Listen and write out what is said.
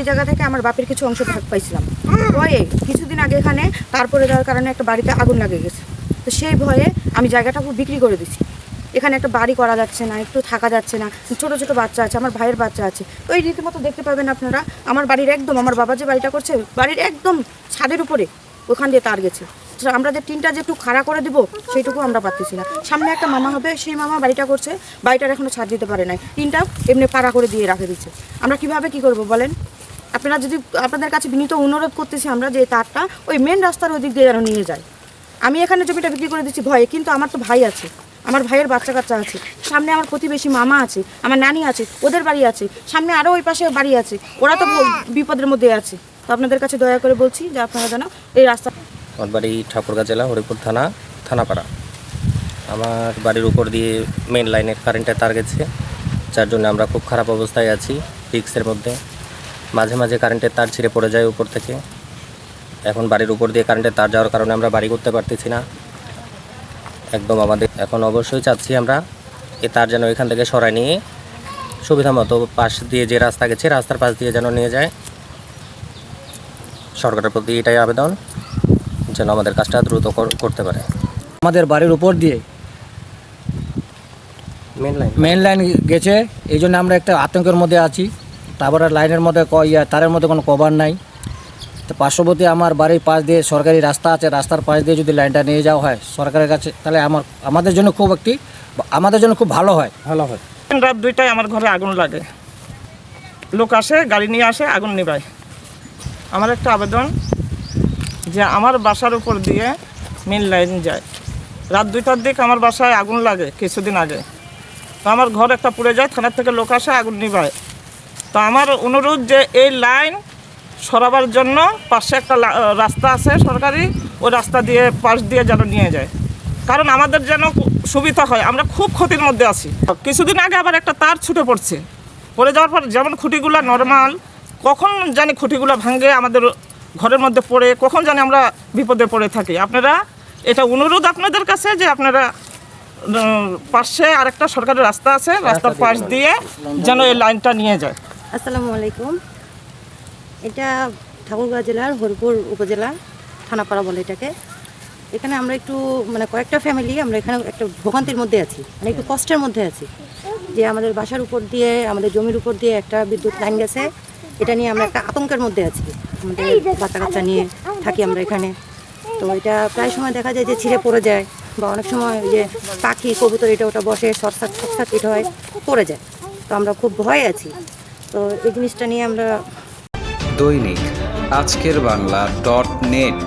জায়গা থেকে আমার বাপের কিছু অংশ ভাগ পাইছিলাম। ভয়ে কিছুদিন আগে এখানে তারপরে দেওয়ার কারণে একটা বাড়িতে আগুন লাগে গেছে। তো সেই ভয়ে আমি জায়গাটা বিক্রি করে দিছি। এখানে একটা বাড়ি করা যাচ্ছে না, একটু থাকা যাচ্ছে না, ছোট ছোট বাচ্চা আছে, আমার ভাইয়ের বাচ্চা আছে। তো এই রীতিমতো দেখতে পাবেন আপনারা আমার বাড়ির একদম, আমার বাবা যে বাড়িটা করছে বাড়ির একদম ছাদের উপরে ওখান দিয়ে তার গেছে। আমরা যে টিনটা যে একটু খাড়া করে দিব সেইটুকু আমরা পাচ্ছি না। সামনে একটা মামা হবে, সেই মামা বাড়িটা করছে, বাড়িটার এখনো ছাদ দিতে পারে নাই, টিনটা এমনি পাড়া করে দিয়ে রাখে দিচ্ছে। আমরা কিভাবে কি করব বলেন? আপনারা যদি, আপনাদের কাছে বিনীত অনুরোধ করতেছি আমরা যে তারটা ওই মেন রাস্তার ওই দিক দিয়ে যেন নিয়ে যায়। আমি এখানে জমিটা বিক্রি করে দিচ্ছি ভয়ে, কিন্তু আমার তো ভাই আছে, আমার ভাইয়ের বাচ্চা কাচ্চা আছে, সামনে আমার প্রতিবেশী মামা আছে, আমার নানি আছে, ওদের বাড়ি আছে, সামনে আরও ওই পাশে বাড়ি আছে, ওরা তো বিপদের মধ্যে আছে। তো আপনাদের কাছে দয়া করে বলছি যে আপনারা যেন এই রাস্তা। আমার বাড়ি ঠাকুরগাঁ জেলা হরিপুর থানা থানাপাড়া। আমার বাড়ির উপর দিয়ে মেন লাইনের কারেন্টের তার গেছে, যার জন্য আমরা খুব খারাপ অবস্থায় আছি, রিক্সের মধ্যে। মাঝে মাঝে কারেন্টের তার ছিঁড়ে পড়ে যায় উপর থেকে। এখন বাড়ির উপর দিয়ে কারেন্টের তার যাওয়ার কারণে আমরা বাড়ি করতে পারতেছি না একদম। আমাদের এখন অবশ্যই চাচ্ছি আমরা এ তার যেন এখান থেকে সরায় নিয়ে সুবিধা মতো পাশ দিয়ে যে রাস্তা গেছে রাস্তার পাশ দিয়ে যেন নিয়ে যায়। সরকারের প্রতি এটাই আবেদন যেন আমাদের কাজটা দ্রুত করতে পারে। আমাদের বাড়ির উপর দিয়ে মেন লাইন গেছে, এই জন্য আমরা একটা আতঙ্কের মধ্যে আছি। তারপরে লাইনের মধ্যে তারের মধ্যে কোনো কভার নাই। তো পার্শ্ববর্তী আমার বাড়ির পাশ দিয়ে সরকারি রাস্তা আছে, রাস্তার পাশ দিয়ে যদি লাইনটা নিয়ে যাওয়া হয় সরকারের কাছে, তাহলে আমাদের জন্য খুব ভালো হয়। রাত 2টায় আমার ঘরে আগুন লাগে, লোক আসে, গাড়ি নিয়ে আসে, আগুন নিভায়। আমার একটা আবেদন যে আমার বাসার উপর দিয়ে মেন লাইন যায়, রাত 2টার দিকে আমার বাসায় আগুন লাগে কিছুদিন আগে। তো আমার ঘর একটা পুড়ে যায়, থানার থেকে লোক আসে, আগুন নিভায়। তো আমার অনুরোধ যে এই লাইন সরাবার জন্য পাশে একটা রাস্তা আছে সরকারি, ওই রাস্তা দিয়ে পাশ দিয়ে যেন নিয়ে যায়, কারণ আমাদের যেন সুবিধা হয়। আমরা খুব ক্ষতির মধ্যে আছি। কিছুদিন আগে আবার একটা তার ছুটে পড়ে যাওয়ার পর যেমন খুঁটিগুলো নর্মাল, কখন জানি খুঁটিগুলো ভাঙে আমাদের ঘরের মধ্যে পড়ে, কখন জানি আমরা বিপদে পড়ে থাকি। আপনারা এটা অনুরোধ আপনাদের কাছে যে আপনারা পাশে আরেকটা সরকারি রাস্তা আছে, রাস্তার পাশ দিয়ে যেন এই লাইনটা নিয়ে যায়। আসসালামু আলাইকুম। এটা ঠাকুরগাঁ জেলার হরিপুর উপজেলা থানাপাড়া বলে এটাকে। এখানে আমরা একটু কয়েকটা ফ্যামিলি আমরা এখানে একটা ভোগান্তির মধ্যে আছি, একটু কষ্টের মধ্যে আছি যে আমাদের বাসার উপর দিয়ে, আমাদের জমির উপর দিয়ে একটা বিদ্যুৎ লাইন গেছে। এটা নিয়ে আমরা একটা আতঙ্কের মধ্যে আছি। আমাদের বাচ্চা কাচ্চা নিয়ে থাকি আমরা এখানে। তো এটা প্রায় সময় দেখা যায় যে ছিঁড়ে পড়ে যায়, বা অনেক সময় যে পাখি কবুতর এটা ওটা বসে শর্টসার্কিট এটা হয়, পড়ে যায়। তো আমরা খুব ভয়ে আছি। তো এই জিনিসটা নিয়ে আমরা দৈনিক আজকের বাংলা .net